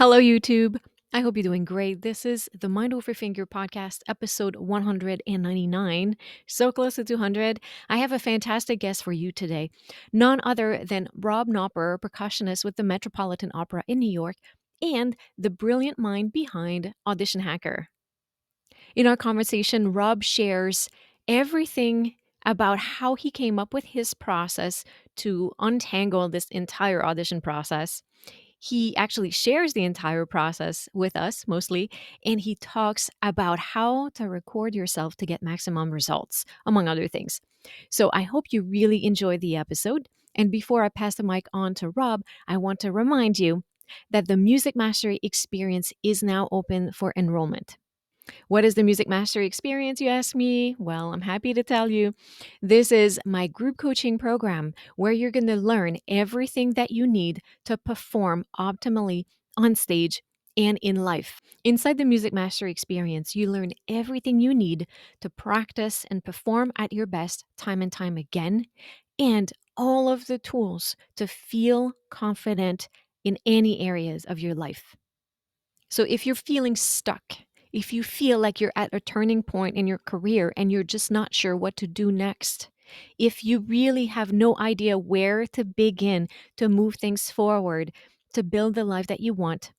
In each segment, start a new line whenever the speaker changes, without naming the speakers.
Hello, YouTube. I hope you're doing great. This is the Mind Over Finger podcast, episode 199. So close to 200. I have a fantastic guest for you today. None other than Rob Knopper, percussionist with the Metropolitan Opera in New York, and the brilliant mind behind Audition Hacker. In our conversation, Rob shares everything about how he came up with his process to untangle this entire audition process. He actually shares the entire process with us mostly, and he talks about how to record yourself to get maximum results, among other things. So I hope you really enjoy the episode. And before I pass the mic on to Rob, I want to remind you that the Music Mastery Experience is now open for enrollment. What is the Music Mastery Experience, you ask me? Well, I'm happy to tell you. This is my group coaching program where you're going to learn everything that you need to perform optimally on stage and in life. Inside the Music Mastery Experience, you learn everything you need to practice and perform at your best time and time again, and all of the tools to feel confident in any areas of your life. So if you're feeling stuck, if you feel like you're at a turning point in your career and you're just not sure what to do next, if you really have no idea where to begin to move things forward, to build the life that you want,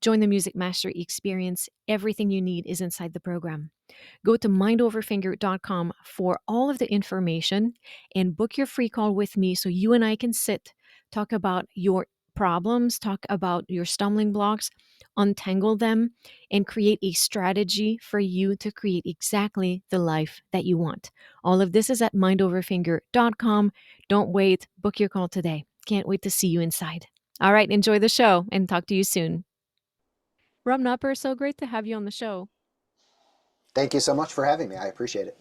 join the Music Mastery Experience. Everything you need is inside the program. Go to mindoverfinger.com for all of the information and book your free call with me so you and I can sit, talk about your problems, talk about your stumbling blocks, untangle them, and create a strategy for you to create exactly the life that you want. All of this is at mindoverfinger.com. Don't wait, book your call today. Can't wait to see you inside. All right, enjoy the show and talk to you soon. Rob Knopper, so great to have you on the show.
Thank you so much for having me. I appreciate it.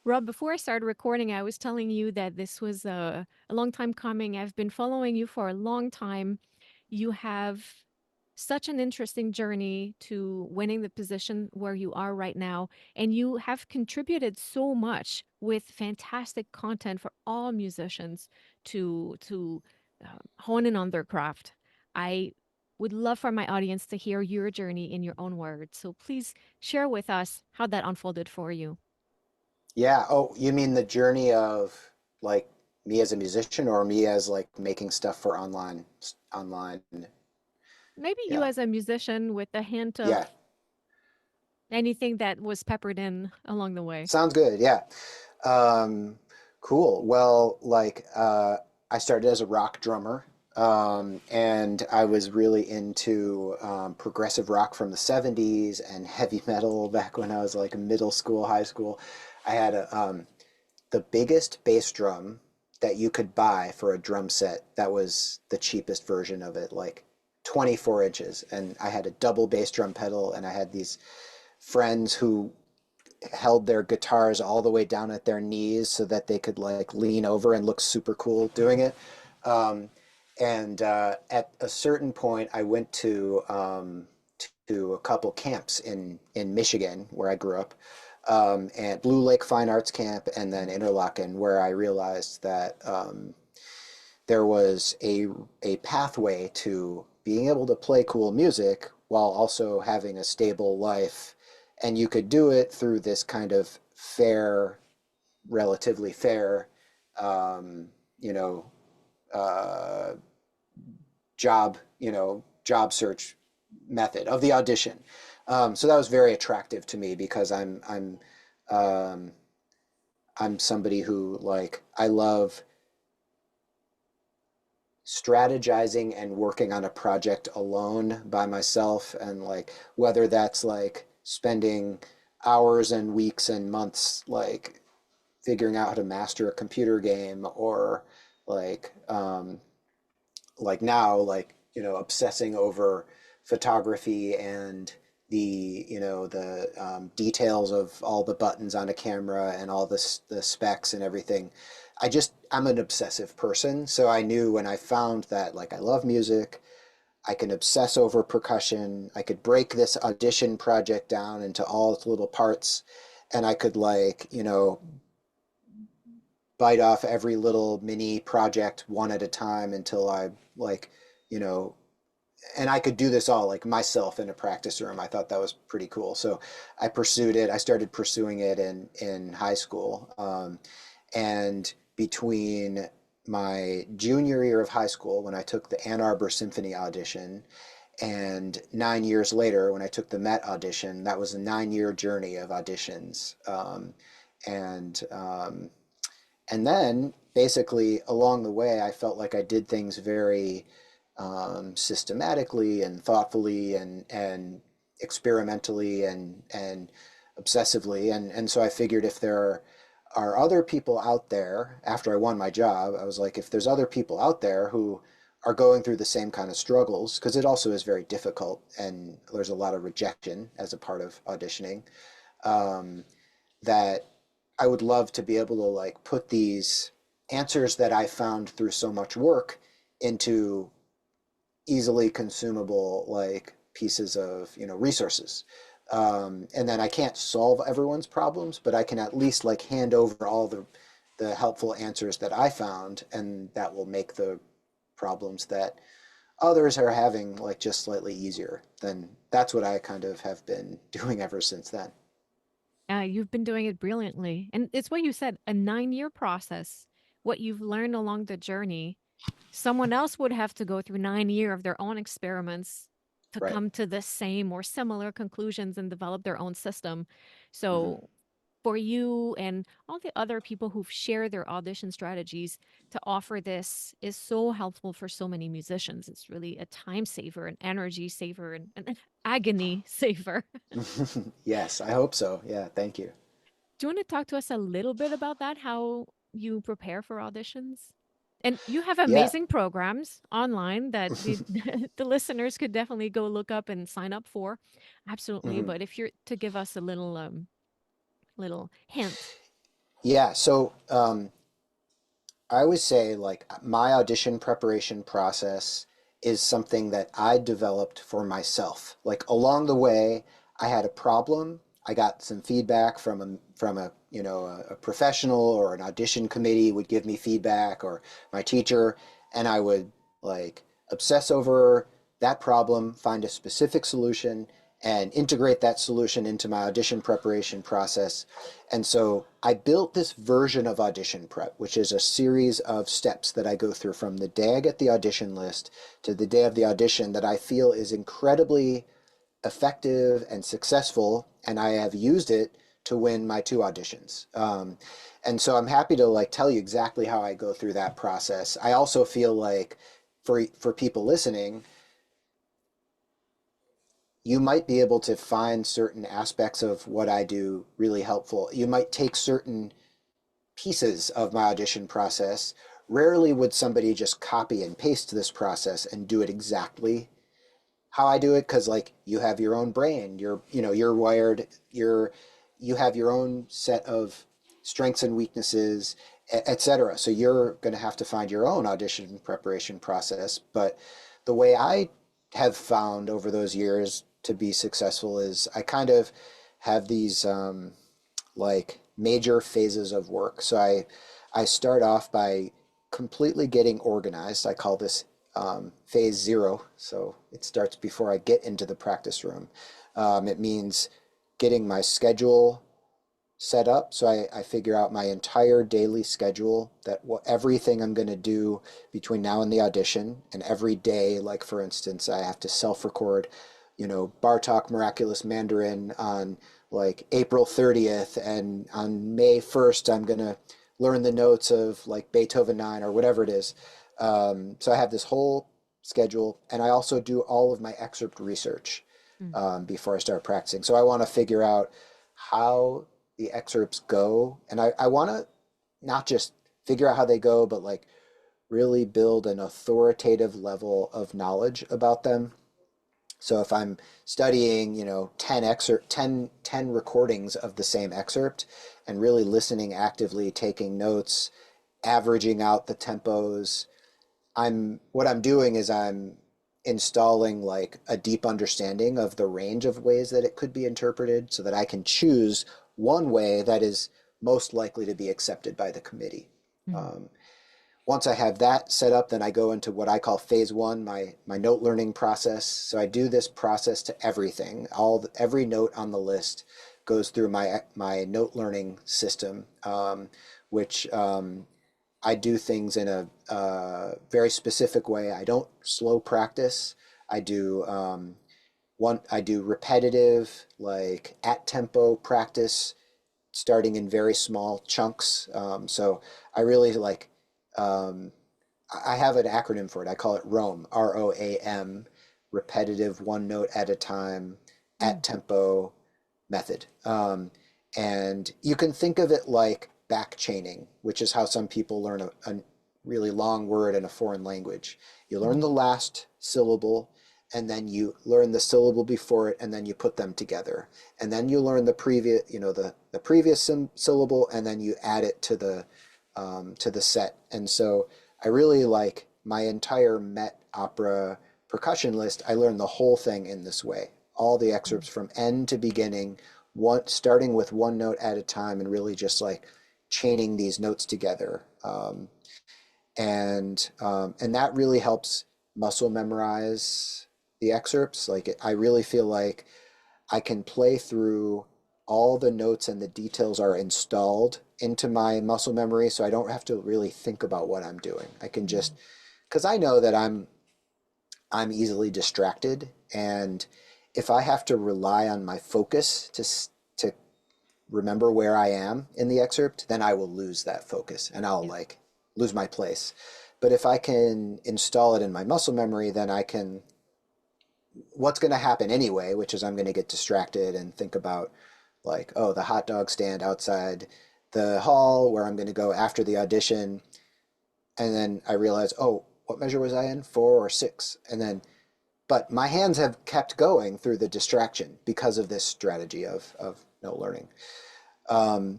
Rob, before I started recording, I was telling you that this was a long time coming. I've been following you for a long time. You have such an interesting journey to winning the position where you are right now, and you have contributed so much with fantastic content for all musicians to hone in on their craft. I would love for my audience to hear your journey in your own words. So please share with us how that unfolded for you.
Yeah. Oh, you mean the journey of like me as a musician or me as like making stuff for online?
Maybe you
Yeah.
as a musician with a hint
Yeah.
of anything that was peppered in along the way.
Sounds good. Yeah. Um, cool. Well, I started as a rock drummer, and I was really into progressive rock from the 70s and heavy metal back when I was like in middle school, high school. I had the biggest bass drum that you could buy for a drum set. That was the cheapest version of it, like 24 inches. And I had a double bass drum pedal, and I had these friends who held their guitars all the way down at their knees so that they could like lean over and look super cool doing it. Um, and at a certain point, I went to a couple camps in Michigan where I grew up, and Blue Lake Fine Arts Camp, and then Interlochen, where I realized that there was a pathway to being able to play cool music while also having a stable life, and you could do it through this kind of fair, relatively fair, um, you know, uh, job search method of the audition. So that was very attractive to me because um, I'm somebody who like I love strategizing and working on a project alone by myself, and like whether that's like spending hours and weeks and months like figuring out how to master a computer game, or like now, like, obsessing over photography and the details of all the buttons on a camera and all the specs and everything. I'm an obsessive person, so I knew when I found that like I love music, I can obsess over percussion, I could break this audition project down into all its little parts, and I could like, bite off every little mini project one at a time until I like, you know, and I could do this all like myself in a practice room. I thought that was pretty cool. So I pursued it. I started pursuing it in high school. And between my junior year of high school, when I took the Ann Arbor Symphony audition, and 9 years later, when I took the Met audition, that was a 9 year journey of auditions. And and then basically along the way, I felt like I did things very systematically and thoughtfully and experimentally and obsessively. And so I figured if there are other people out there, after I won my job, I was like, if there's other people out there who are going through the same kind of struggles, because it also is very difficult and there's a lot of rejection as a part of auditioning, um, that I would love to be able to like put these answers that I found through so much work into easily consumable like pieces of resources. And then I can't solve everyone's problems, but I can at least like hand over all the helpful answers that I found, and that will make the problems that others are having like just slightly easier. Then that's what I kind of have been doing ever since then.
You've been doing it brilliantly. And it's what you said, a 9-year process. What you've learned along the journey, someone else would have to go through 9 years of their own experiments to
Right.
come to the same or similar conclusions and develop their own system.
Hmm.
So for you and all the other people who've shared their audition strategies to offer this is so helpful for so many musicians. It's really a time saver, an energy saver, and an agony saver.
Yes, I hope so. Yeah, thank you.
Do you want to talk to us a little bit about that? How you prepare for auditions? And you have
Yeah.
amazing programs online that the the listeners could definitely go look up and sign up for. Absolutely.
Hmm.
But if you're to give us a little hint.
Yeah, so I always say like my audition preparation process is something that I developed for myself. Like along the way, I had a problem. I got some feedback from a a professional, or an audition committee would give me feedback, or my teacher, and I would like obsess over that problem, find a specific solution, and integrate that solution into my audition preparation process. And so I built this version of audition prep, which is a series of steps that I go through from the day I get the audition list to the day of the audition, that I feel is incredibly effective and successful. And I have used it to win my two auditions. And so I'm happy to like tell you exactly how I go through that process. I also feel like for people listening, you might be able to find certain aspects of what I do really helpful. You might take certain pieces of my audition process. Rarely would somebody just copy and paste this process and do it exactly how I do it, because like you have your own brain, you're wired, you have your own set of strengths and weaknesses, etc. So you're going to have to find your own audition preparation process. But the way I have found over those years to be successful is I kind of have these like major phases of work. So I start off by completely getting organized. I call this phase zero. So it starts before I get into the practice room. It means getting my schedule set up. So I figure out my entire daily schedule, that everything I'm going to do between now and the audition, and every day, like for instance, I have to self-record, Bartok Miraculous Mandarin on like April 30th, and on May 1st, I'm going to learn the notes of like Beethoven 9 or whatever it is. So I have this whole schedule, and I also do all of my excerpt research
Mm.
before I start practicing. So I want to figure out how the excerpts go, and I want to not just figure out how they go, but like really build an authoritative level of knowledge about them. So if I'm studying, 10 recordings of the same excerpt, and really listening actively, taking notes, averaging out the tempos, what I'm doing is I'm installing like a deep understanding of the range of ways that it could be interpreted, so that I can choose one way that is most likely to be accepted by the committee.
Mm.
Um, once I have that set up, then I go into what I call phase one, my note learning process. So I do this process to everything. Every note on the list goes through my note learning system, which I do things in a very specific way. I don't slow practice. I do I do repetitive, like at tempo practice, starting in very small chunks. So I really like, um, I have an acronym for it. I call it ROAM, ROAM, repetitive, one note at a time,
Mm.
at tempo method. And you can think of it like back chaining, which is how some people learn a really long word in a foreign language. You learn
Mhm.
the last syllable, and then you learn the syllable before it, and then you put them together. And then you learn the previous, the previous syllable, and then you add it to the set. And so I really like my entire Met Opera percussion list. I learned the whole thing in this way, all the excerpts from end to beginning, starting with one note at a time, and really just like chaining these notes together. And that really helps muscle memorize the excerpts. I really feel like I can play through all the notes and the details are installed into my muscle memory, so I don't have to really think about what I'm doing. I can just,
Mhm.
because I know that I'm easily distracted, and if I have to rely on my focus to remember where I am in the excerpt, then I will lose that focus and I'll
Yeah.
like lose my place. But if I can install it in my muscle memory, then I can, what's going to happen anyway, which is I'm going to get distracted and think about like, oh, the hot dog stand outside the hall where I'm going to go after the audition. And then I realize, oh, what measure was I in? 4 or 6. And then, but my hands have kept going through the distraction because of this strategy of no learning.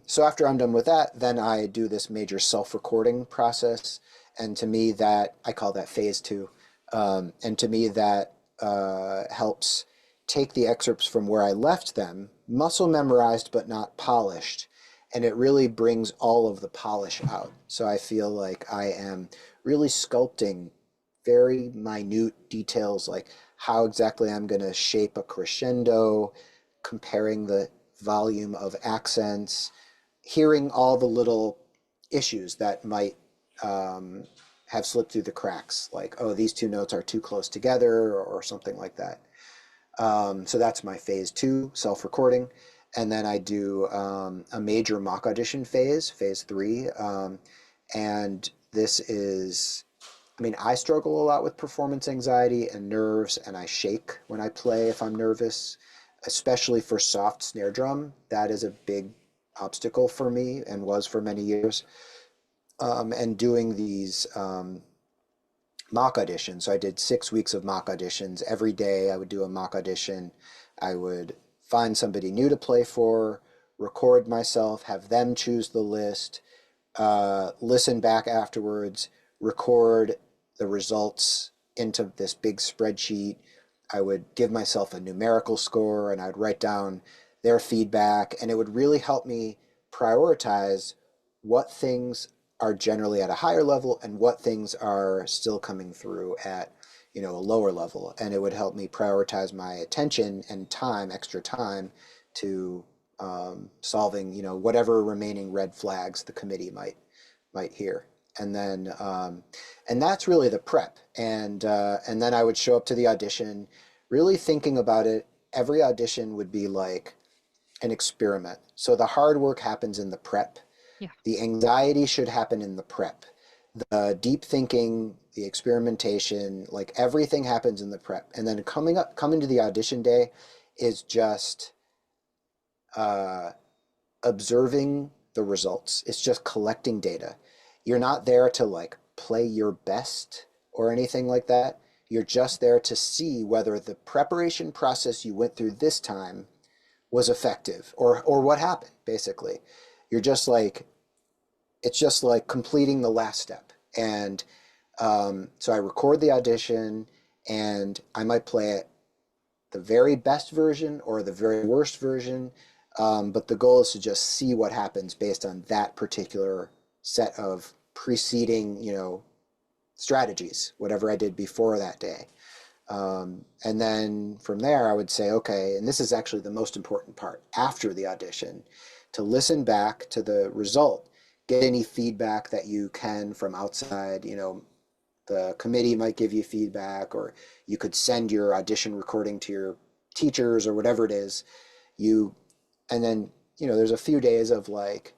So after I'm done with that, then I do this major self-recording process. And to me, that I call that phase two. And to me, that helps take the excerpts from where I left them, muscle memorized but not polished, and it really brings all of the polish out. So I feel like I am really sculpting very minute details, like how exactly I'm going to shape a crescendo, comparing the volume of accents, hearing all the little issues that might um, have slipped through the cracks, like, oh, these two notes are too close together or something like that. So that's my phase two, self-recording. And then I do a major mock audition phase, phase three. And this is, I mean, I struggle a lot with performance anxiety and nerves, and I shake when I play if I'm nervous, especially for soft snare drum. That is a big obstacle for me and was for many years. And doing these mock auditions. So I did 6 weeks of mock auditions. Every day I would do a mock audition. I would find somebody new to play for, record myself, have them choose the list, listen back afterwards, record the results into this big spreadsheet. I would give myself a numerical score and I'd write down their feedback, and it would really help me prioritize what things are generally at a higher level and what things are still coming through at a lower level, and it would help me prioritize my attention and time, extra time, to solving whatever remaining red flags the committee might hear. And then and that's really the prep. And then I would show up to the audition, really thinking about it. Every audition would be like an experiment. So the hard work happens in the prep.
Yeah.
The anxiety should happen in the prep. The deep thinking, the experimentation, like everything happens in the prep. And then coming to the audition day is just uh, observing the results. It's just collecting data. You're not there to like play your best or anything like that. You're just there to see whether the preparation process you went through this time was effective, or what happened, basically. You're just like, it's just like completing the last step. And so I record the audition, and I might play it the very best version or the very worst version. But the goal is to just see what happens based on that particular set of preceding, strategies, whatever I did before that day. And then from there, I would say, okay, and this is actually the most important part after the audition, to listen back to the result, get any feedback that you can from outside. The committee might give you feedback, or you could send your audition recording to your teachers or whatever it is. You, and then, there's a few days of like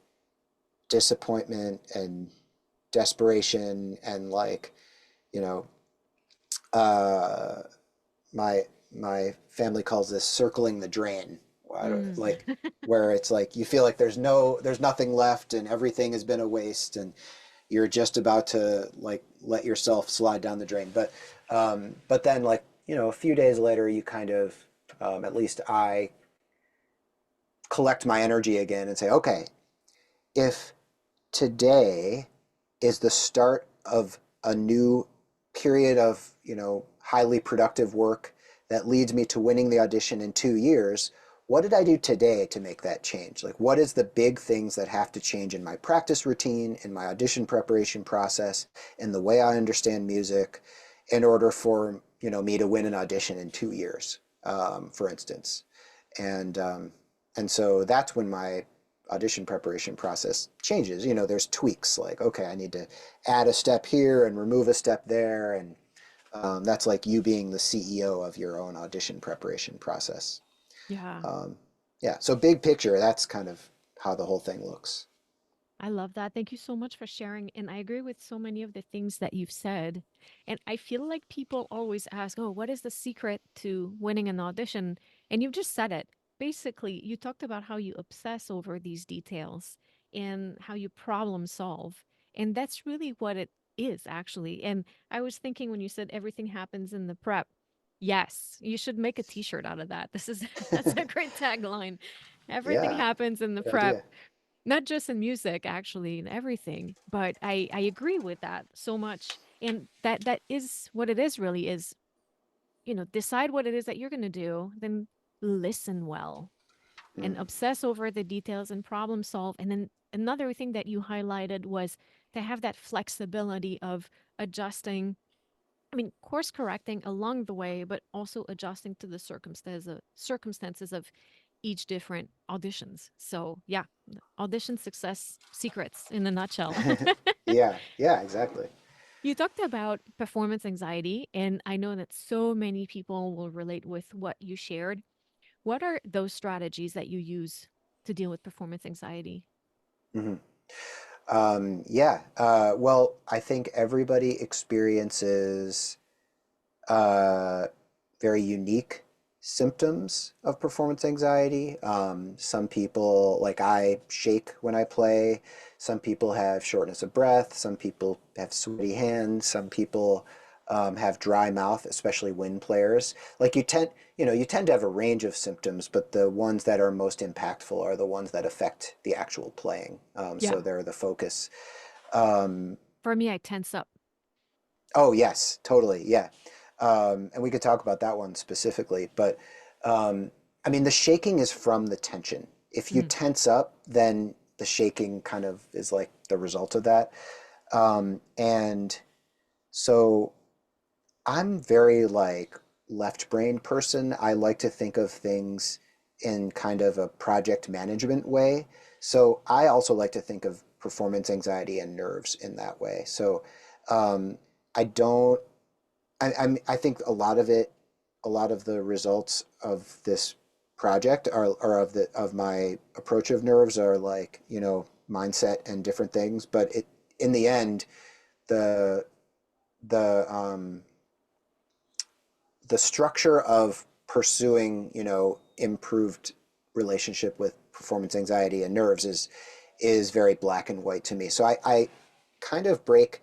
disappointment and desperation and like, you know, uh, my my family calls this circling the drain.
Mm.
Like where it's like you feel like there's nothing left and everything has been a waste and you're just about to like let yourself slide down the drain. But then like a few days later you kind of at least I collect my energy again and say, okay, if today is the start of a new period of, highly productive work that leads me to winning the audition in 2 years, what did I do today to make that change? Like, what is the big things that have to change in my practice routine, in my audition preparation process, in the way I understand music, in order for, me to win an audition in 2 years, for instance. And um, and so that's when my audition preparation process changes. There's tweaks like, okay, I need to add a step here and remove a step there. And that's like you being the CEO of your own audition preparation process.
Yeah.
Um, yeah, so big picture, that's kind of how the whole thing looks.
I love that. Thank you so much for sharing. And I agree with so many of the things that you've said. And I feel like people always ask, oh, what is the secret to winning an audition? And you've just said it. Basically, you talked about how you obsess over these details and how you problem solve. And that's really what it is, actually. And I was thinking when you said everything happens in the prep, yes, you should make a t-shirt out of that. This is that's a great tagline. Everything
Yeah,
happens in the
good
prep,
idea.
not just in music, actually, in everything. But I agree with that so much. And that is what it is really is, decide what it is that you're going to do, then listen well and
Mm.
obsess over the details and problem solve. And then another thing that you highlighted was to have that flexibility of adjusting, I mean, course correcting along the way, but also adjusting to the circumstances of each different auditions. So yeah, audition success secrets in a nutshell.
Yeah, yeah, exactly.
You talked about performance anxiety, and I know that so many people will relate with what you shared. What are those strategies that you use to deal with performance anxiety?
Hmm. Yeah, well, I think everybody experiences uh, very unique symptoms of performance anxiety. Some people, like I, shake when I play. Some people have shortness of breath. Some people have sweaty hands. Some people have dry mouth, especially wind players. Like you tend to have a range of symptoms, but the ones that are most impactful are the ones that affect the actual playing.
Yeah.
So they're the focus. Um,
For me, I tense up.
Oh, yes, totally. Yeah. And we could talk about that one specifically, but um, I mean, the shaking is from the tension. If you
Mm,
tense up, then the shaking kind of is like the result of that. And so I'm very like left brain person. I like to think of things in kind of a project management way. So I also like to think of performance anxiety and nerves in that way. So um, I don't I think a lot of the results of this project are of my approach of nerves are like, mindset and different things. But in the end, the the um, the structure of pursuing, improved relationship with performance anxiety and nerves is very black and white to me. So I kind of break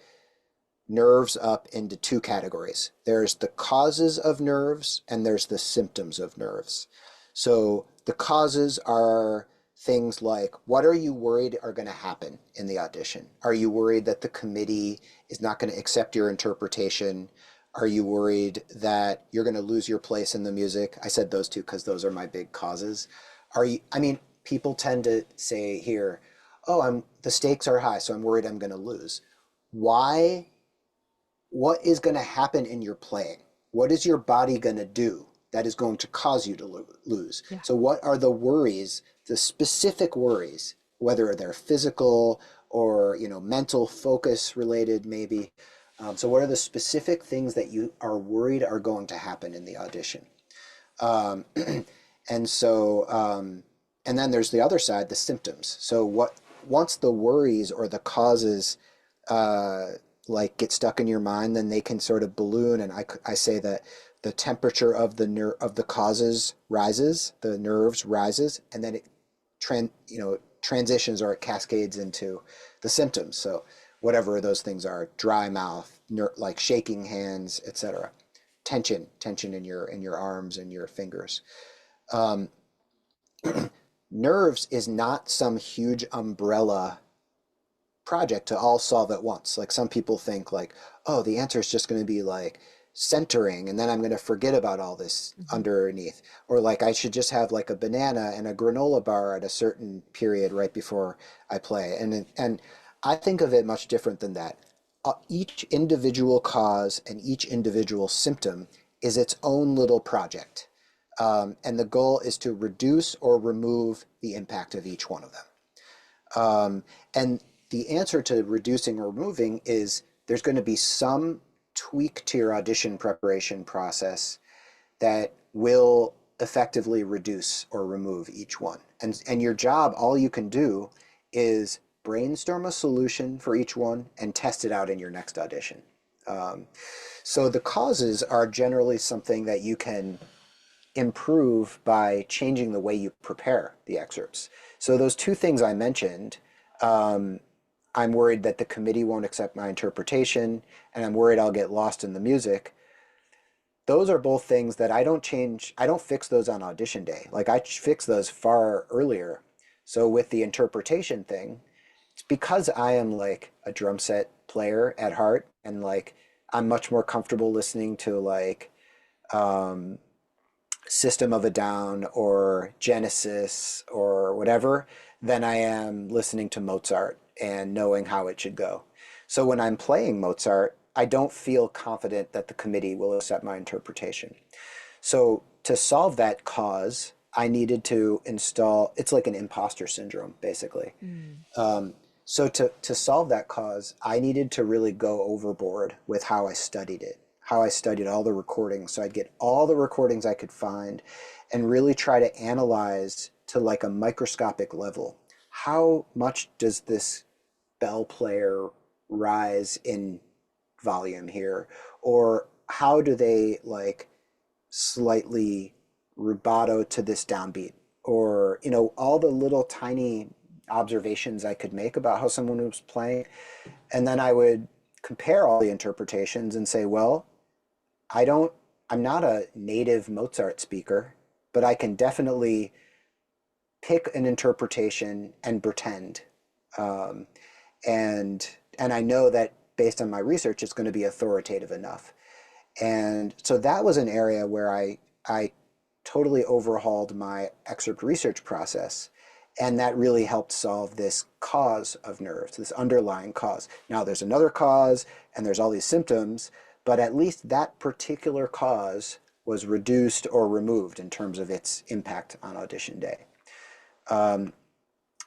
nerves up into two categories. There's the causes of nerves and there's the symptoms of nerves. So the causes are things like, what are you worried are going to happen in the audition? Are you worried that the committee is not going to accept your interpretation? Are you worried that you're going to lose your place in the music? I said those two because those are my big causes. I mean, people tend to say here, oh, the stakes are high, so I'm worried I'm going to lose. why, what is going to happen in your playing? What is your body going to do that is going to cause you to lose?
Yeah.
So what are the worries, the specific worries, whether they're physical or, mental focus related maybe? So what are the specific things that you are worried are going to happen in the audition? Um, and so, and then there's the other side, the symptoms. So once the worries or the causes uh, like get stuck in your mind, then they can sort of balloon. And I say that the temperature of of the causes rises, the nerves rises, and then it transitions or it cascades into the symptoms. So whatever those things are, dry mouth, like shaking hands, etc. Tension in your arms and your fingers. Um, Nerves is not some huge umbrella project to all solve at once. Like some people think like, oh, the answer is just going to be like centering and then I'm going to forget about all this
Hmm.
underneath. Or like I should just have like a banana and a granola bar at a certain period right before I play. And I think of it much different than that. Each individual cause and each individual symptom is its own little project. And the goal is to reduce or remove the impact of each one of them. And the answer to reducing or removing is there's going to be some tweak to your audition preparation process that will effectively reduce or remove each one. And your job, all you can do is brainstorm a solution for each one and test it out in your next audition. Um, so the causes are generally something that you can improve by changing the way you prepare the excerpts. So those two things I mentioned, um, I'm worried that the committee won't accept my interpretation, and I'm worried I'll get lost in the music. Those are both things that I don't change. I don't fix those on audition day. Like I fix those far earlier. So with the interpretation thing, it's because I am like a drum set player at heart, and like I'm much more comfortable listening to like um, System of a Down or Genesis or whatever than I am listening to Mozart and knowing how it should go. So when I'm playing Mozart, I don't feel confident that the committee will accept my interpretation. So to solve that cause, I needed to install, it's like an imposter syndrome, basically.
Mm.
Um, so to solve that cause, I needed to really go overboard with how I studied it, how I studied all the recordings. So I'd get all the recordings I could find and really try to analyze to like a microscopic level. How much does this bell player rise in volume here? Or how do they like slightly rubato to this downbeat? Or, all the little tiny observations I could make about how someone was playing. And then I would compare all the interpretations and say, well, I don't, I'm not a native Mozart speaker, but I can definitely pick an interpretation and pretend. Um, and and I know that based on my research, it's going to be authoritative enough. And so that was an area where I totally overhauled my excerpt research process. And that really helped solve this cause of nerves, this underlying cause. Now there's another cause and there's all these symptoms, but at least that particular cause was reduced or removed in terms of its impact on audition day. Um,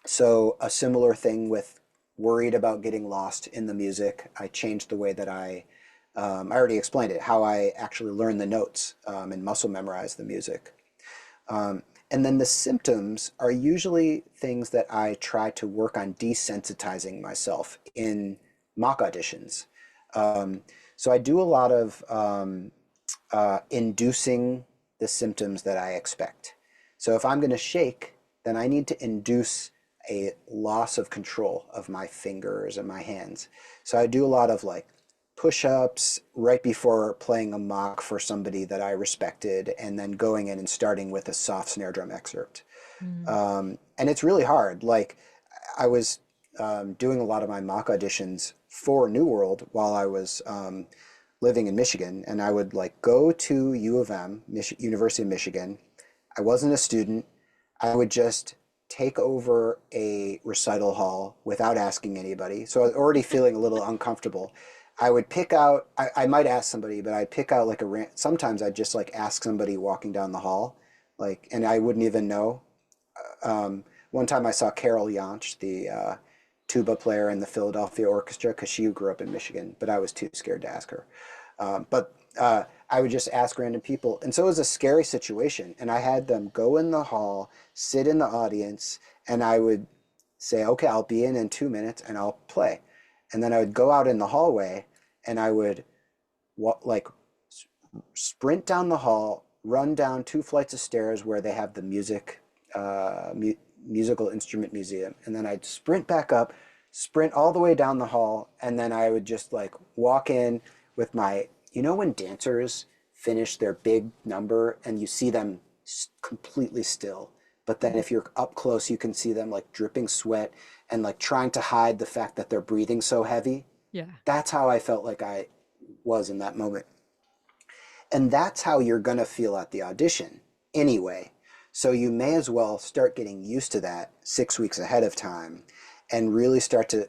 so a similar thing with worried about getting lost in the music. I changed the way that I already explained it, how I actually learn the notes and muscle memorize the music. And then the symptoms are usually things that I try to work on desensitizing myself in mock auditions. Um, so I do a lot of inducing the symptoms that I expect. So if I'm going to shake, then I need to induce a loss of control of my fingers and my hands. So I do a lot of like push-ups right before playing a mock for somebody that I respected, and then going in and starting with a soft snare drum excerpt.
Mm.
And it's really hard. Like I was doing a lot of my mock auditions for New World while I was living in Michigan, and I would like go to U of M, University of Michigan. I wasn't a student. I would just take over a recital hall without asking anybody. So I was already feeling a little uncomfortable. I would pick out, I might ask somebody, but I'd pick out like sometimes I'd just like ask somebody walking down the hall, like, and I wouldn't even know. One time I saw Carol Yonch, the tuba player in the Philadelphia Orchestra, because she grew up in Michigan, but I was too scared to ask her. But I would just ask random people. And so it was a scary situation. And I had them go in the hall, sit in the audience, and I would say, okay, I'll be in 2 minutes and I'll play. And then I would go out in the hallway and I would like sprint down the hall, run down 2 flights of stairs where they have the musical instrument museum, and then I'd sprint back up, sprint all the way down the hall, and then I would just like walk in with my, when dancers finish their big number and you see them completely still, but then
Mhm.
if you're up close, you can see them like dripping sweat and like trying to hide the fact that they're breathing so heavy.
Yeah.
That's how I felt like I was in that moment. And that's how you're going to feel at the audition anyway. So you may as well start getting used to that 6 weeks ahead of time and really start to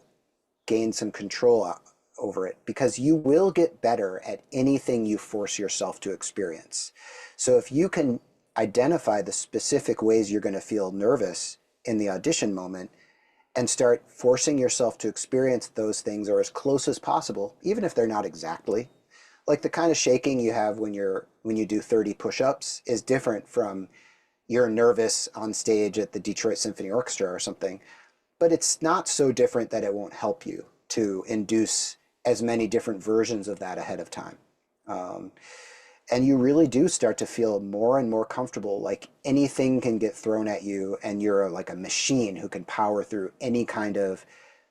gain some control over it, because you will get better at anything you force yourself to experience. So if you can identify the specific ways you're going to feel nervous in the audition moment and start forcing yourself to experience those things or as close as possible, even if they're not exactly, like the kind of shaking you have when you do 30 push-ups is different from you're nervous on stage at the Detroit Symphony Orchestra or something, but it's not so different that it won't help you to induce as many different versions of that ahead of time. Um, and you really do start to feel more and more comfortable, like anything can get thrown at you and you're like a machine who can power through any kind of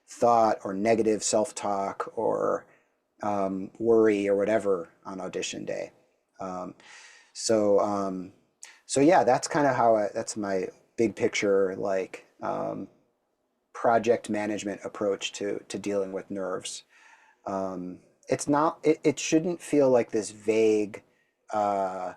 thought or negative self-talk or worry or whatever on audition day. Um, so so yeah, that's kind of that's my big picture, like project management approach to dealing with nerves. It's not, it shouldn't feel like this vague, uh,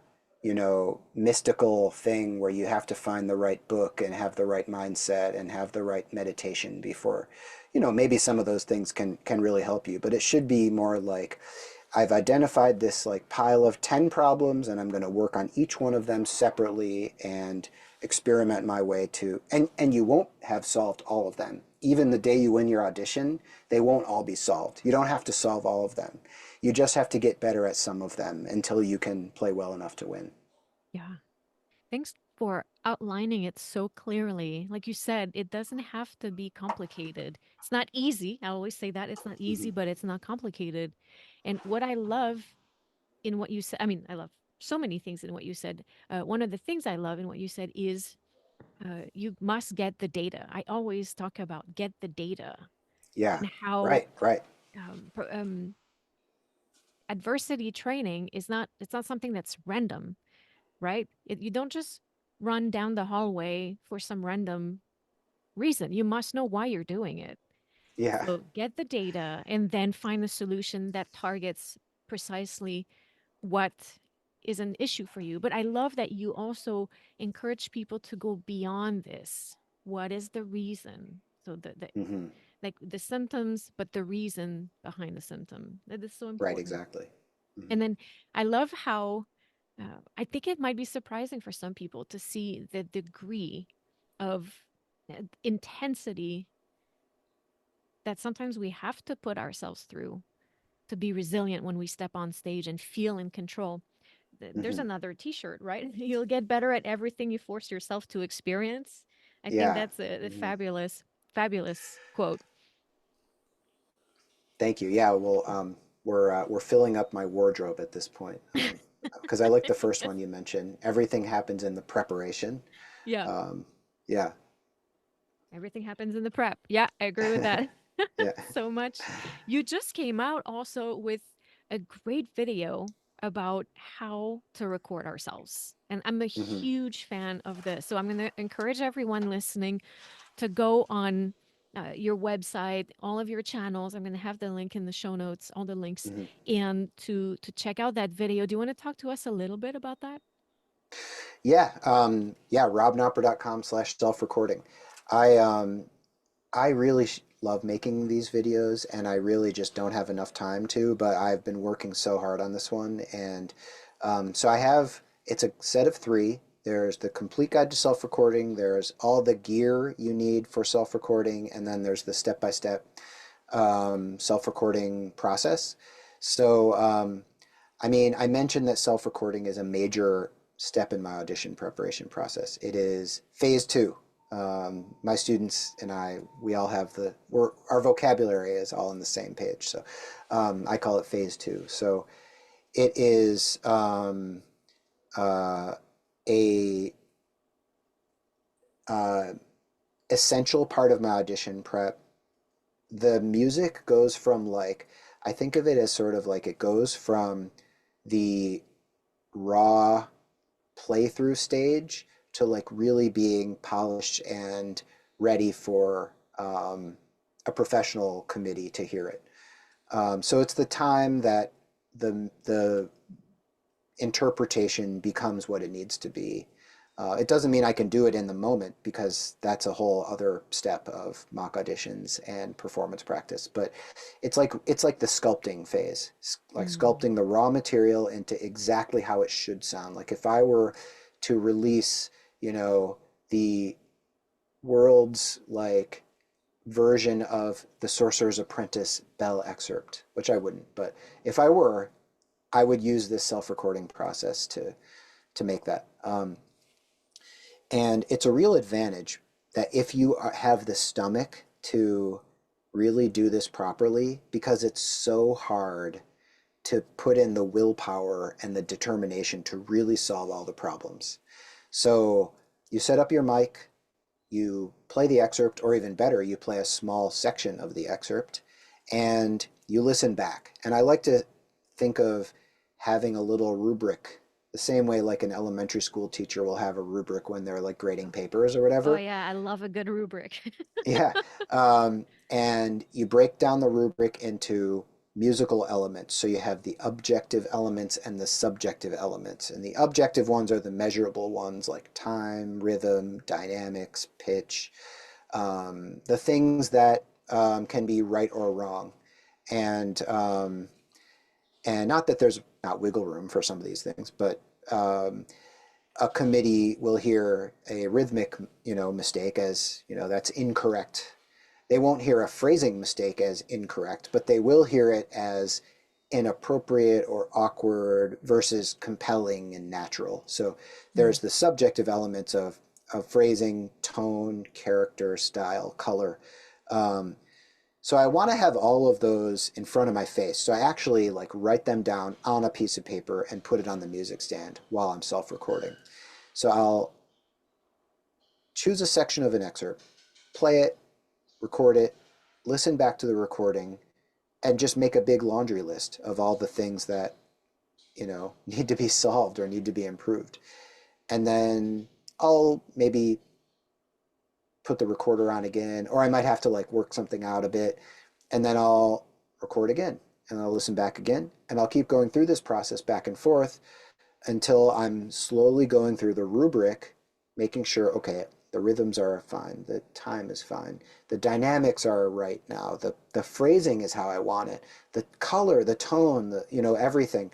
mystical thing where you have to find the right book and have the right mindset and have the right meditation before, maybe some of those things can really help you, but it should be more like, I've identified this like pile of 10 problems and I'm going to work on each one of them separately and experiment my way to, and you won't have solved all of them. Even the day you win your audition, they won't all be solved. You don't have to solve all of them. You just have to get better at some of them until you can play well enough to win.
Yeah. Thanks for outlining it so clearly. Like you said, it doesn't have to be complicated. It's not easy. I always say that it's not
Mm-hmm.
easy, but it's not complicated. And what I love in what you said, I mean, I love so many things in what you said. One of the things I love in what you said is you must get the data. I always talk about get the data
Yeah,
and how
right, right.
um, pro- um, adversity training is not, it's not something that's random, right? You don't just run down the hallway for some random reason. You must know why you're doing it.
Yeah.
So get the data and then find a solution that targets precisely what is an issue for you. But I love that you also encourage people to go beyond this. What is the reason? So the
Mm-hmm.
like the symptoms, but the reason behind the symptom. That is so
Right,
important.
exactly. Mm-hmm.
And then I love how I think it might be surprising for some people to see the degree of intensity that sometimes we have to put ourselves through to be resilient when we step on stage and feel in control. There's
Mm-hmm.
another t-shirt, right? You'll get better at everything you force yourself to experience. I think
Yeah.
that's a
Mm-hmm.
fabulous, fabulous quote.
Thank you. Yeah, well, we're filling up my wardrobe at this point, because I like the first one you mentioned. Everything happens in the preparation.
Yeah.
Um, yeah,
Everything happens in the prep. Yeah, I agree with that
yeah.
so much. You just came out also with a great video about how to record ourselves. And I'm a
Hmm.
huge fan of this. So I'm going to encourage everyone listening to go on your website, all of your channels. I'm going to have the link in the show notes, all the links,
Hmm.
and to check out that video. Do you want to talk to us a little bit about that?
Yeah, yeah, robknopper.com/self-recording. I I really love making these videos, and I really just don't have enough time to, but I've been working so hard on this one. And so I have, it's a set of three. There's the complete guide to self-recording, there's all the gear you need for self-recording, and then there's the step-by-step self-recording process. So, I mean, I mentioned that self-recording is a major step in my audition preparation process. It is phase two. My students and I, we all have our vocabulary is all on the same page. So I call it phase two. So it is uh, a uh, essential part of my audition prep. The music goes from like, I think of it as sort of like it goes from the raw playthrough stage to like really being polished and ready for a professional committee to hear it. So it's the time that the interpretation becomes what it needs to be. It doesn't mean I can do it in the moment because that's a whole other step of mock auditions and performance practice. But it's like the sculpting phase, like
Mm.
sculpting the raw material into exactly how it should sound. Like if I were to release, you know, the world's like version of The Sorcerer's Apprentice Bell excerpt, which I wouldn't, but if I were, I would use this self-recording process to make that. And it's a real advantage that if you have the stomach to really do this properly, because it's so hard to put in the willpower and the determination to really solve all the problems. So you set up your mic, you play the excerpt, or even better, you play a small section of the excerpt, and you listen back. And I like to think of having a little rubric, the same way like an elementary school teacher will have a rubric when they're like grading papers or
Oh
whatever.
yeah, I love a good rubric.
Yeah. And you break down the rubric into musical elements. So you have the objective elements and the subjective elements. And the objective ones are the measurable ones like time, rhythm, dynamics, pitch, the things that can be right or wrong. And and not that there's not wiggle room for some of these things, but a committee will hear a rhythmic, mistake as, that's incorrect. They won't hear a phrasing mistake as incorrect, but they will hear it as inappropriate or awkward versus compelling and natural. So
Mm.
there's the subjective elements of phrasing, tone, character, style, color. Um, so I want to have all of those in front of my face. So I actually like write them down on a piece of paper and put it on the music stand while I'm self-recording. So I'll choose a section of an excerpt, play it, record it, listen back to the recording, and just make a big laundry list of all the things that, need to be solved or need to be improved. And then I'll maybe put the recorder on again, or I might have to like work something out a bit, and then I'll record again, and I'll listen back again, and I'll keep going through this process back and forth until I'm slowly going through the rubric, making sure, okay, the rhythms are fine, the time is fine, the dynamics are right now, the phrasing is how I want it, the color, the tone, everything.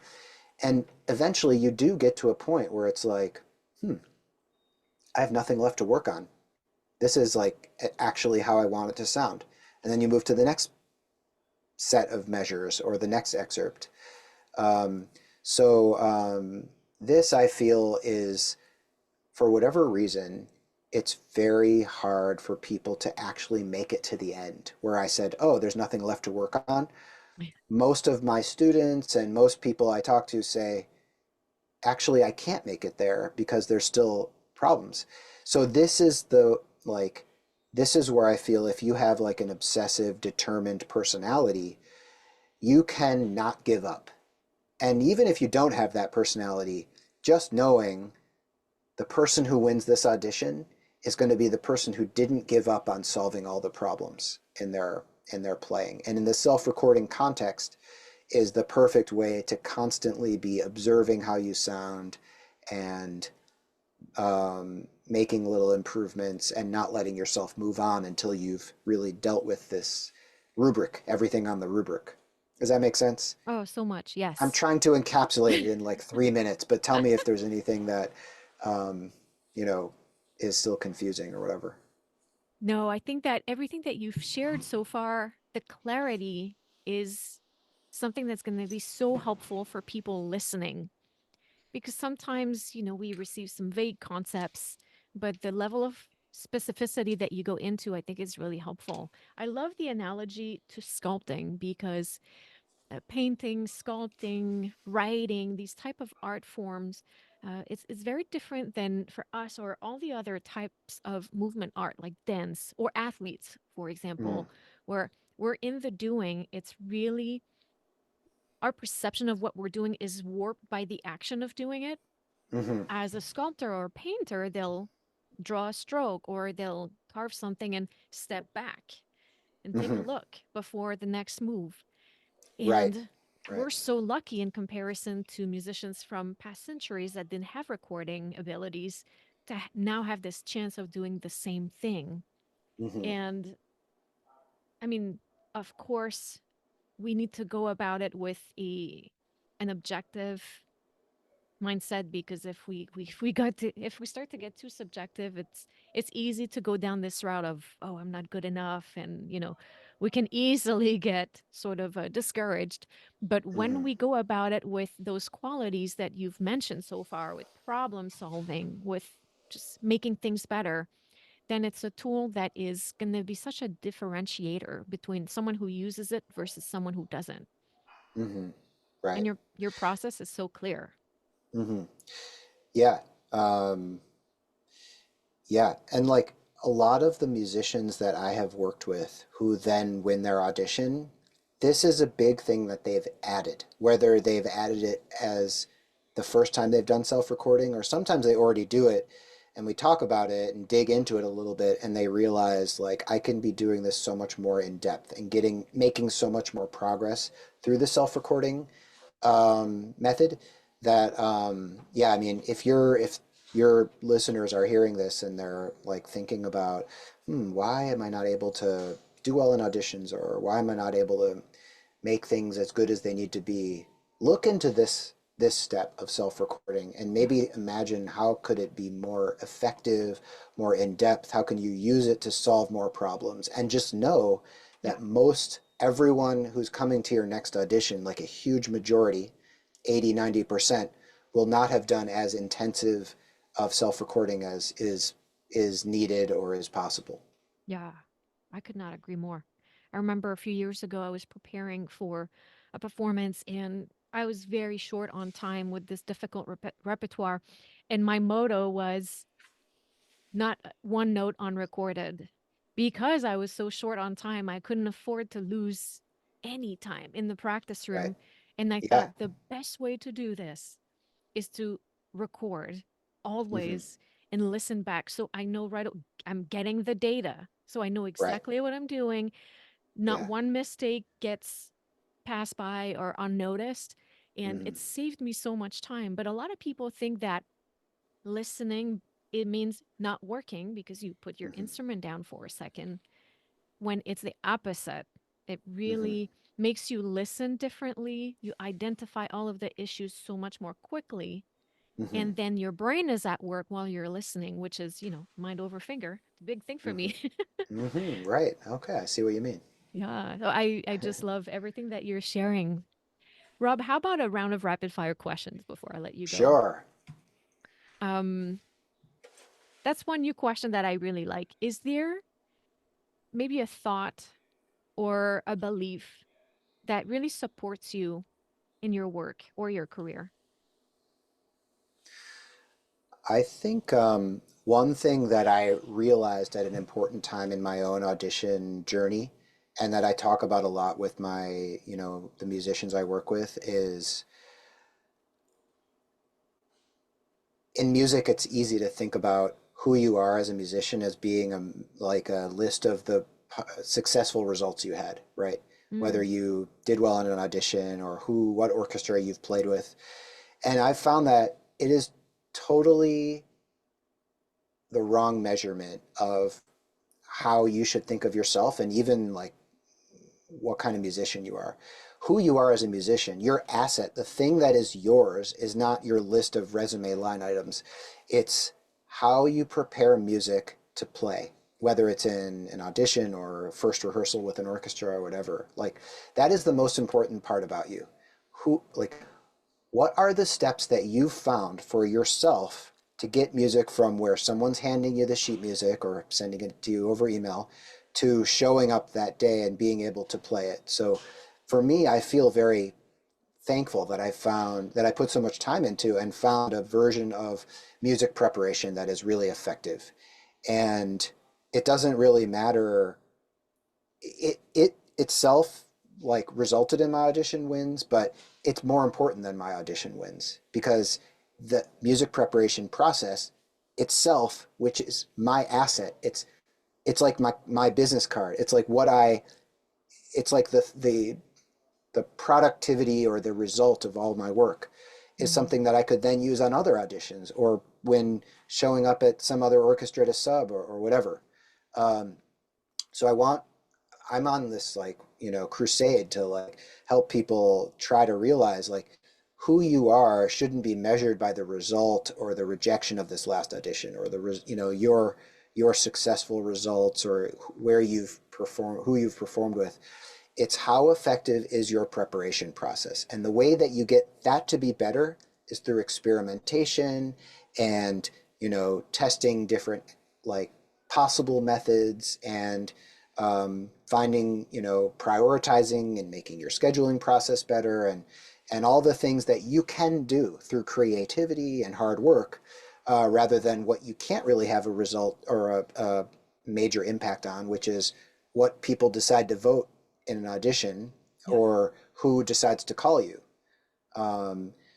And eventually you do get to a point where it's like, I have nothing left to work on. This is like actually how I want it to sound. And then you move to the next set of measures or the next excerpt. Um, so this I feel is, for whatever reason, it's very hard for people to actually make it to the end where I said, oh, there's nothing left to work on. Most of my students and most people I talk to say, actually, I can't make it there because there's still problems. So this is this is where I feel if you have like an obsessive, determined personality, you can not give up. And even if you don't have that personality, just knowing the person who wins this audition is going to be the person who didn't give up on solving all the problems in their playing. And in the self-recording context is the perfect way to constantly be observing how you sound and making little improvements and not letting yourself move on until you've really dealt with this rubric, everything on the rubric. Does that make sense?
Oh, so much.
I'm
Yes.
trying to encapsulate it in like 3 minutes, but tell me if there's anything that, um, you know, is still confusing or whatever.
No, I think that everything that you've shared so far, the clarity is something that's going to be so helpful for people listening because sometimes, we receive some vague concepts, but the level of specificity that you go into, I think is really helpful. I love the analogy to sculpting because painting, sculpting, writing, these type of art forms, it's very different than for us or all the other types of movement art like dance or athletes, for
Mm,
example, where we're in the doing. It's really our perception of what we're doing is warped by the action of doing it.
hmm
As a sculptor or painter, they'll draw a stroke or they'll carve something and step back and take a
hmm
look before the next move.
Right,
And
right.
we're so lucky in comparison to musicians from past centuries that didn't have recording abilities to now have this chance of doing the same thing.
hmm
And I mean, of course, we need to go about it with an objective mindset because if we start to get too subjective, it's easy to go down this route of, oh, I'm not good enough, and we can easily get sort of discouraged. But when
hmm
we go about it with those qualities that you've mentioned so far, with problem solving, with just making things better, then it's a tool that is going to be such a differentiator between someone who uses it versus someone who doesn't.
hmm
And
Right.
your process is so clear.
hmm Yeah. Um, Yeah, and like a lot of the musicians that I have worked with who then win their audition, this is a big thing that they've added, whether they've added it as the first time they've done self-recording, or sometimes they already do it and we talk about it and dig into it a little bit and they realize like I can be doing this so much more in depth and making so much more progress through the self-recording method that yeah, I mean if your listeners are hearing this and they're like thinking about why am I not able to do well in auditions, or why am I not able to make things as good as they need to be, look into this step of self-recording and
Yeah.
maybe imagine how could it be more effective, more in-depth, how can you use it to solve more problems, and just know
Yeah.
that most everyone who's coming to your next audition, like a huge majority, 80-90%, will not have done as intensive of self-recording as is needed or is possible.
Yeah, I could not agree more. I remember a few years ago, I was preparing for a performance and I was very short on time with this difficult repertoire. And my motto was not one note unrecorded. Because I was so short on time, I couldn't afford to lose any time in the practice
Right.
room. And I
Yeah.
thought the best way to do this is to record
hmm
always and listen back so I know I'm getting the data. So I know
Right.
exactly what I'm doing. Not
Yeah.
one mistake gets passed by or unnoticed. And
hmm
it saved me so much time. But a lot of people think that listening, it means not working because you put your
hmm
instrument down for a second, when it's the opposite. It
hmm
really makes you listen differently. You identify all of the issues so much more quickly,
hmm
and then your brain is at work while you're listening, which is, mind over finger. It's a big thing for me.
Right. Okay. I see what you mean.
Yeah. So I just love everything that you're sharing. Rob, how about a round of rapid fire questions before I let you go?
Sure.
Um, that's one new question that I really like. Is there maybe a thought or a belief that really supports you in your work or your career?
I think one thing that I realized at an important time in my own audition journey, and that I talk about a lot with my, the musicians I work with, is in music, it's easy to think about who you are as a musician as being like a list of the successful results you had, right? Whether
Mm,
you did well in an audition or what orchestra you've played with. And I've found that it is totally the wrong measurement of how you should think of yourself and even like what kind of musician you are. Who you are as a musician, your asset, the thing that is yours is not your list of resume line items. It's how you prepare music to play, whether it's in an audition or first rehearsal with an orchestra or whatever. Like that is the most important part about you. Who, like, what are the steps that you've found for yourself to get music from where someone's handing you the sheet music or sending it to you over email to showing up that day and being able to play it? So for me, I feel very thankful that I found that I put so much time into and found a version of music preparation that is really effective. And it doesn't really matter, it itself like resulted in my audition wins, but it's more important than my audition wins because the music preparation process itself, which is my asset, it's like my business card. It's like what I it's like the productivity or the result of all my work is
Mhm.
something that I could then use on other auditions or when showing up at some other orchestra to sub or whatever. Um, so I'm on this like, crusade to like help people try to realize like who you are shouldn't be measured by the result or the rejection of this last audition or your successful results or where you've performed, who you've performed with. It's how effective is your preparation process. And the way that you get that to be better is through experimentation and, testing different like possible methods and finding, prioritizing and making your scheduling process better and all the things that you can do through creativity and hard work rather than what you can't really have a result or a major impact on, which is what people decide to vote in an audition
Yeah.
or who decides to call you.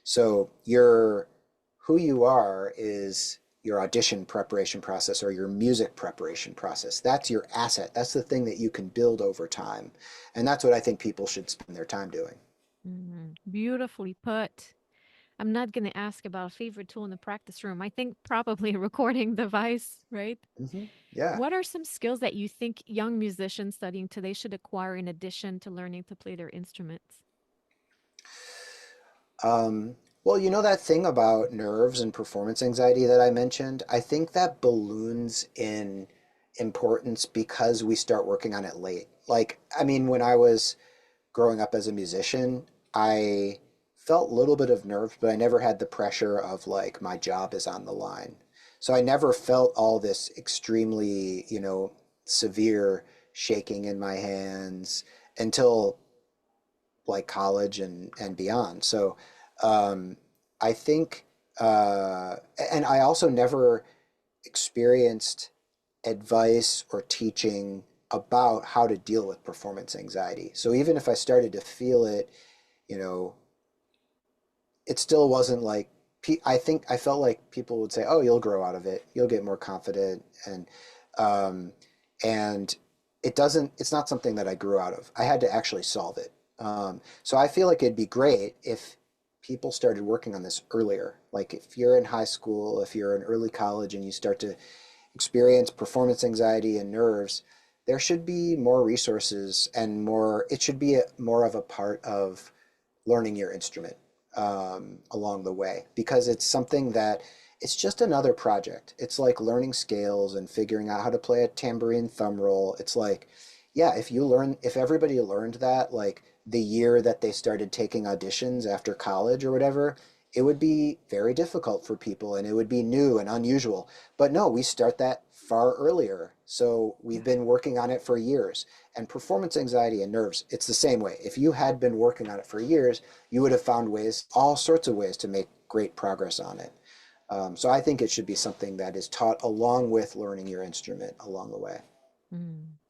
So your who you are is your audition preparation process or your music preparation process. That's your asset. That's the thing that you can build over time. And that's what I think people should spend their time doing.
Beautifully put. I'm not going to ask about a favorite tool in the practice room. I think probably a recording device, right?
Yeah.
What are some skills that you think young musicians studying today should acquire in addition to learning to play their instruments?
Well, you know that thing about nerves and performance anxiety that I mentioned? I think that balloons in importance because we start working on it late. Like, I mean, when I was growing up as a musician, I felt a little bit of nerves, but I never had the pressure of like my job is on the line. So I never felt all this extremely, severe shaking in my hands until like college and beyond. So um, I think, and I also never experienced advice or teaching about how to deal with performance anxiety. So even if I started to feel it, you know, it still wasn't like, I think I felt like people would say, "Oh, you'll grow out of it. You'll get more confident," um, and it doesn't. It's not something that I grew out of. I had to actually solve it. So I feel like it'd be great if people started working on this earlier. Like if you're in high school, if you're in early college, and you start to experience performance anxiety and nerves, there should be more resources and more. It should be more of a part of learning your instrument along the way because it's something that it's just another project. It's like learning scales and figuring out how to play a tambourine thumb roll. It's like, yeah, if everybody learned that, like the year that they started taking auditions after college or whatever, it would be very difficult for people and it would be new and unusual. But no, we start that far earlier. So we've
Yeah.
been working on it for years. And performance anxiety and nerves, it's the same way. If you had been working on it for years, you would have found ways, all sorts of ways to make great progress on it. So I think it should be something that is taught along with learning your instrument along the way.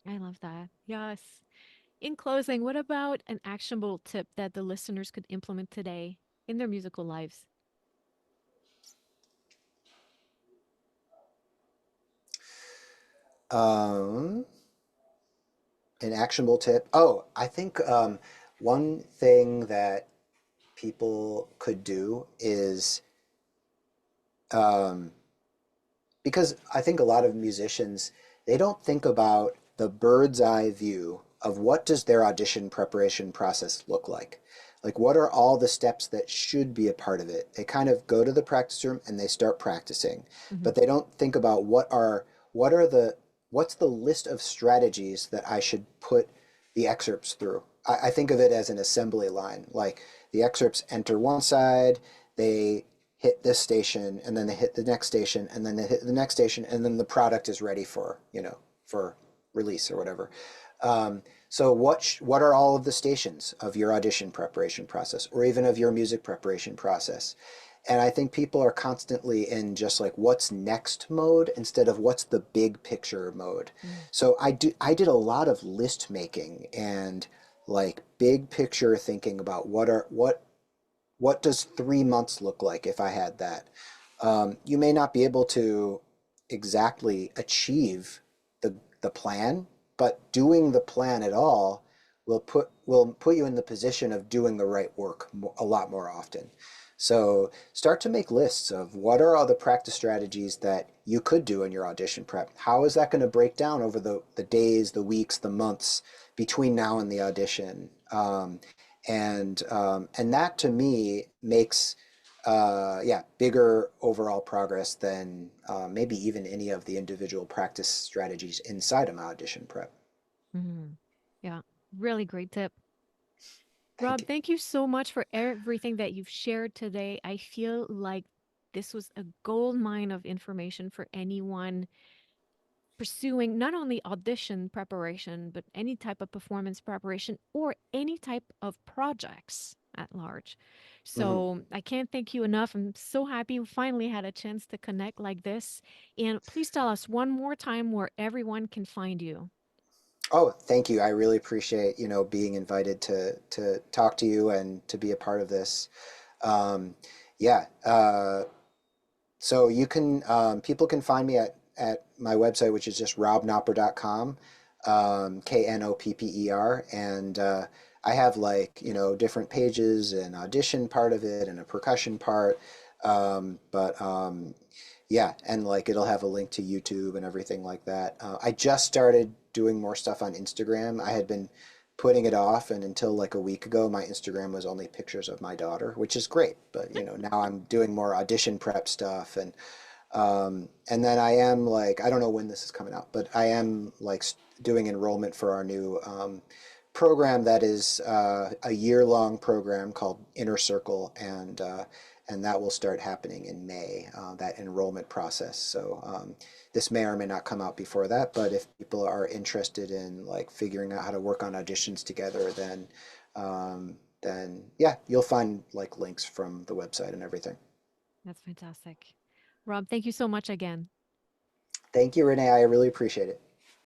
I love that. Yes. In closing, what about an actionable tip that the listeners could implement today in their musical lives?
Um, an actionable tip. Oh, I think one thing that people could do is um, because I think a lot of musicians, they don't think about the bird's eye view of what does their audition preparation process look like. Like what are all the steps that should be a part of it? They kind of go to the practice room and they start practicing,
Hmm.
but they don't think about what are the what's the list of strategies that I should put the excerpts through. I think of it as an assembly line. Like the excerpts enter one side, they hit this station, and then they hit the next station, and then they hit the next station, and then the product is ready for release or whatever. So what are all of the stations of your audition preparation process, or even of your music preparation process? And I think people are constantly in just like what's next mode instead of what's the big picture mode.
Mm.
So I did a lot of list making and like big picture thinking about what does 3 months look like if I had that. You may not be able to exactly achieve the plan, but doing the plan at all will put you in the position of doing the right work a lot more often. So start to make lists of what are all the practice strategies that you could do in your audition prep. How is that going to break down over the days, the weeks, the months between now and the audition? And that to me makes yeah, bigger overall progress than maybe even any of the individual practice strategies inside of my audition prep.
Hmm. Yeah, really great tip.
Thank
Rob,
you.
thank you so much for everything that you've shared today. I feel like this was a gold mine of information for anyone pursuing not only audition preparation, but any type of performance preparation or any type of projects at large.
Mhm.
So I can't thank you enough. I'm so happy we finally had a chance to connect like this. And please tell us one more time where everyone can find you.
Oh, thank you. I really appreciate, being invited to talk to you and to be a part of this. Um, yeah. So people can find me at my website, which is just robknopper.com, Knopper, and I have like, different pages, an audition part of it and a percussion part. But yeah, and like it'll have a link to YouTube and everything like that. I just started doing more stuff on Instagram. I had been putting it off, and until like a week ago, my Instagram was only pictures of my daughter, which is great. But now I'm doing more audition prep stuff, and then I am like, I don't know when this is coming out, but I am like doing enrollment for our new program that is a year-long program called Inner Circle, and that will start happening in May. That enrollment process. So this may or may not come out before that, but if people are interested in like figuring out how to work on auditions together, then yeah, you'll find like links from the website and everything.
That's fantastic. Rob, thank you so much again.
Thank you, Renee. I really appreciate it.